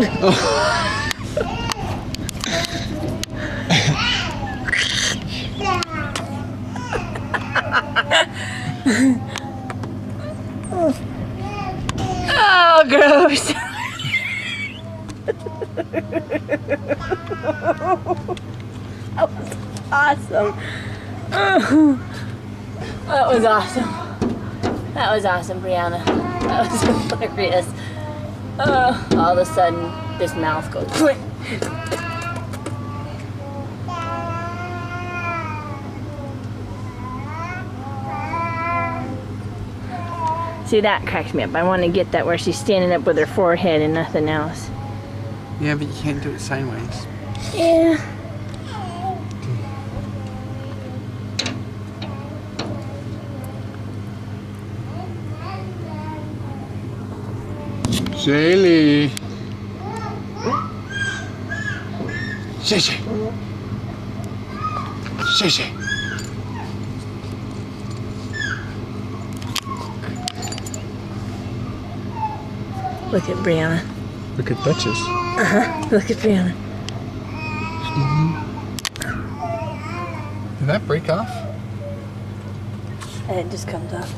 Oh, gross. That was awesome. That was awesome. That was awesome, Brianna. That was hilarious. All of a sudden, this mouth goes. See, that cracks me up. I want to get that where she's standing up with her forehead and nothing else. Yeah, but you can't do it sideways. Yeah. Shaylee. 谢谢。谢谢。 Look at Brianna. Look at Duchess. Look at Brianna. Did that break off? And it just comes off.